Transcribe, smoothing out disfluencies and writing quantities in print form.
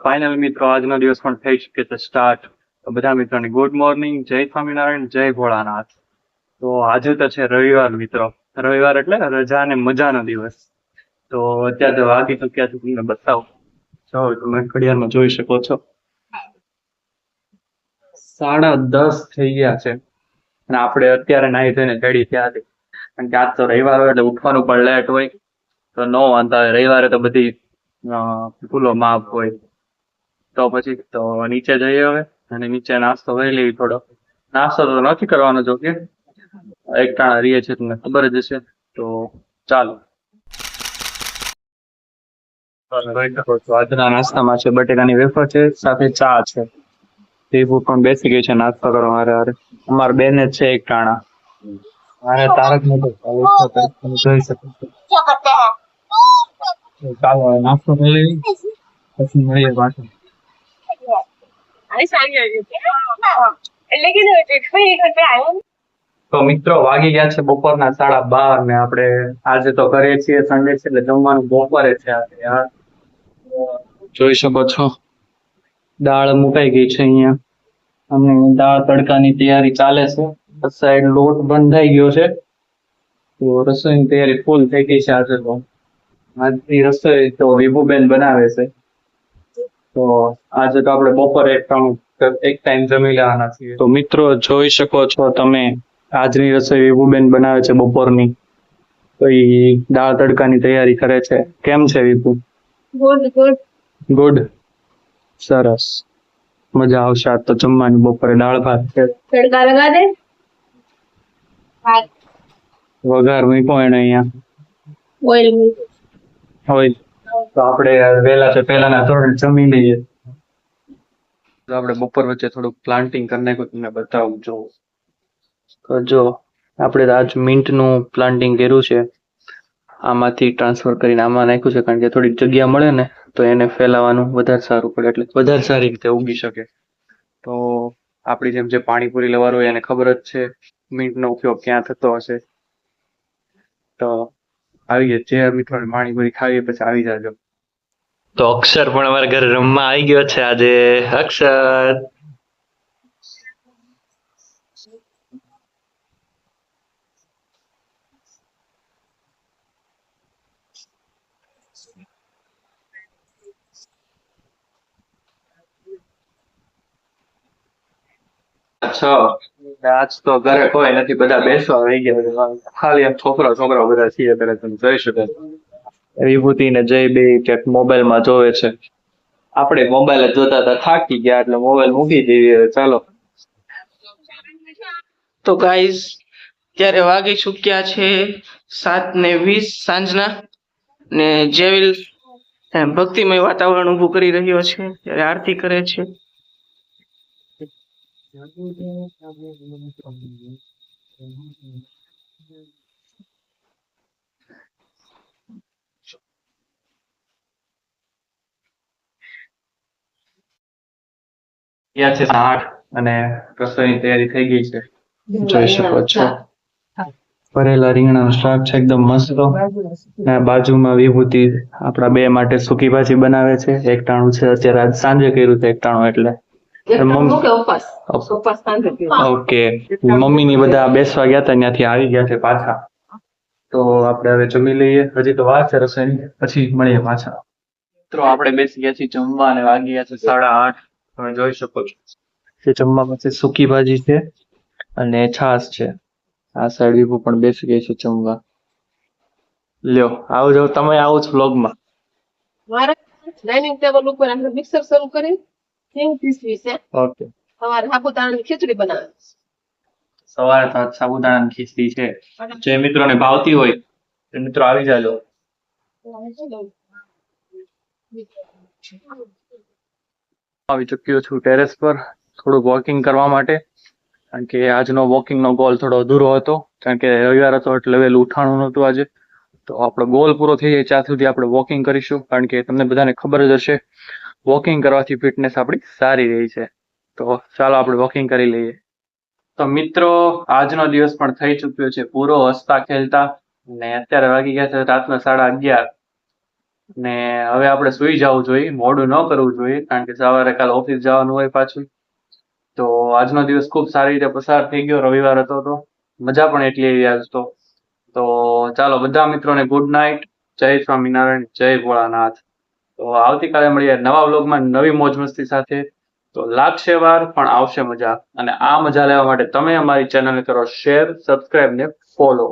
Final મિત્રો આજનો દિવસ પણ થઈ ચૂક્યો છે સ્ટાર્ટ. તો બધા મિત્રોને ગુડ મોર્નિંગ, જય સ્વામિનારાયણ, જય ભોળાનાથ. તો આજે તો છે રવિવાર મિત્રો. રવિવાર એટલે રજા અને મજાનો દિવસ. તો અત્યારે તો વાગી ચૂક્યા છે, તમને બતાવો. જો તમે ઘડિયાળમાં જોઈ શકો છો 10:30 થઈ ગયા છે અને આપણે અત્યારે નાહી ધોઈને રેડી થયા હતી. કારણ કે આજ તો રવિવાર હોય એટલે ઉઠવાનું પણ લેટ હોય, તો નો વાંધો આવે. રવિવારે તો બધી ભૂલો માફ હોય. તો પછી તો નીચે જઈએ હવે, અને નીચે નાસ્તો કરી લેવી. થોડો નાસ્તો તો નથી કરવાનો, જો કે એક ટાણા રહીએ છે, તમને ખબર જ હશે. તો ચાલો. આજના નાસ્તામાં છે બટેકાની વેફર છે, સાથે ચા છે. દેવું પણ બેસી ગઈ છે નાસ્તો કરવા. હારે હારે અમારા બેન જ છે એક ટાણા. અને તારક મહેતા ચાલુ છે, તમે જોઈ શકો છો. ચાલો હવે નાસ્તો કરી લેવી, પછી મળીએ પાછા. તો મિત્રો વાગી ગયા છે બપોરના 12:30 ને આપણે આજે તો ઘરે છીએ, સન્ડે છે એટલે જમવાનું બપોરે છે. યાર જોઈ શકો છો દાળ મુકાઈ ગઈ છે અહીંયા, અને દાળ તડકાની તૈયારી ચાલે છે. સાઈડ લોટ બંધાઈ ગયો છે, તો રસોઈની તૈયારી ફૂલ થઈ ગઈ છે. આજે તો આજની રસોઈ તો વિભુબેન બનાવે છે. તો આજે તો આપણે બપોરે એક ટાઈમ જમી લેવાના છીએ. તો મિત્રો જોઈ શકો છો તમે, આજની રસોઈ વિભુબેન બનાવે છે બપોરની. તો એ દાળ તડકાની તૈયારી કરે છે. કેમ છે વિભુ? ગુડ, સરસ, મજા આવશે. આજ તો જમવાની બપોરે દાળ ભાત છે. તડકા લગા દે, વઘાર મૂક્યો એને અહીંયા, ઓઇલ. તો આપણે વહેલા છે પહેલાના ધોરણે જમી લઈએ. તો આપણે બપોર વચ્ચે થોડુંક પ્લાન્ટિંગ કરી નાખ્યું, તમને બતાવું. જો તો જો આપણે આજ મિન્ટનું પ્લાન્ટિંગ કર્યું છે. આમાંથી ટ્રાન્સફર કરીને આમાં નાખ્યું છે, કારણ કે થોડીક જગ્યા મળે ને તો એને ફેલાવાનું વધારે સારું પડે, એટલે વધારે સારી રીતે ઉગી શકે. તો આપણી જેમ જે પાણીપુરી લેવાનું હોય એને ખબર જ છે મિન્ટનો ઉપયોગ ક્યાં થતો હશે. તો આવી જે મિત્રો પાણીપુરી ખાવી પછી આવી જાજો. તો અક્ષર પણ અમારા ઘરે રમવા આવી ગયો છે આજે. અક્ષર આજ તો ઘરે કોઈ નથી, બધા બેસવા આવી ગયા. ખાલી એમ છોકરા બધા છીએ. તમે જોઈ શકો વિભૂતિ ને જય બે ક્યાંક મોબાઈલમાં જોવે છે. આપણે મોબાઈલ જ જોતા હતા, થાકી ગયા એટલે મોબાઈલ મૂકી દઈએ. ચાલો. તો ગાઈઝ ત્યારે વાગી ચૂક્યા છે 7:20 સાંજના, ને જેવિલ ભક્તિમય વાતાવરણ ઊભું કરી રહ્યો છે. ત્યારે આરતી કરે છે. છે 8 અને રસોઈની તૈયારી થઈ ગઈ છે, જોઈ શકો છો. ભરેલા રીંગણાનું શાક છે, એકદમ મસ્ત. અને બાજુમાં વિભૂતિ આપણા બે માટે સૂકી ભાજી બનાવે છે. એક ટાણું છે અત્યારે, આજ સાંજે કર્યું છે એક ટાણું. એટલે ઓકે, મમ્મી ની બધા બેસવા ગયા હતા, ત્યાંથી આવી ગયા છે પાછા. તો આપણે હવે જમી લઈએ. હજી તો વાર છે રસોઈની, પછી મળીએ પાછા. મિત્રો આપણે બેસી ગયા છીએ જમવા અને વાગી ગયા છે 8:30. તમે જોઈ શકો છો કે જમવામાં છે સૂકી ભાજી છે અને છાશ છે. આ સાઈડ વિભુ પણ બેસી ગઈ છે જમવા. લ્યો આવજો, તમે આવો છો વ્લોગમાં. ડાઇનિંગ ટેબલ ઉપર આપણે મિક્સર શરૂ કરી છે. ઓકે, સવારે સાબુદાણાની ખીચડી બનાવે. સવારે તો સાબુદાણાની ખીચડી છે. જે મિત્રોને ભાવતી હોય તે મિત્રો આવી જાજો. આવી ચૂક્યો છું ટેરેસ પર થોડુંક વોકિંગ કરવા માટે, કારણ કે આજનો વોકિંગનો ગોલ થોડો અધૂરો હતો, કારણ કે રવિવાર હતો એટલે વહેલું ઉઠાણું નહોતું આજે. તો આપણો ગોલ પૂરો થઈ જાય ત્યાં સુધી આપણે વોકિંગ કરીશું, કારણ કે તમને બધાને ખબર જ હશે વોકિંગ કરવાથી ફિટનેસ આપણી સારી રહી છે. તો ચાલો આપણે વોકિંગ કરી લઈએ. તો મિત્રો આજનો દિવસ પણ થઈ ચૂક્યો છે પૂરો હસતા ખેલતા, ને અત્યારે વાગી ગયા છે રાતના 11:30. ને હવે આપણે સુઈ જવું જોઈએ, મોડું ન કરવું જોઈએ, કારણ કે સવારે કાલે ઓફિસ જવાનું હોય પાછું. તો આજનો દિવસ ખૂબ સારી રીતે પસાર થઈ ગયો. રવિવાર હતો તો મજા પણ એટલી આવી આજ તો ચાલો બધા મિત્રોને ગુડ નાઇટ. જય સ્વામિનારાયણ, જય ભોળાનાથ. તો આવતીકાલે મળીએ નવા વ્લોગમાં નવી મોજ મસ્તી સાથે. તો લાગશે વાર પણ આવશે મજા, અને આ મજા લેવા માટે તમે અમારી ચેનલને કરો શેર, સબસ્ક્રાઇબ ને ફોલો.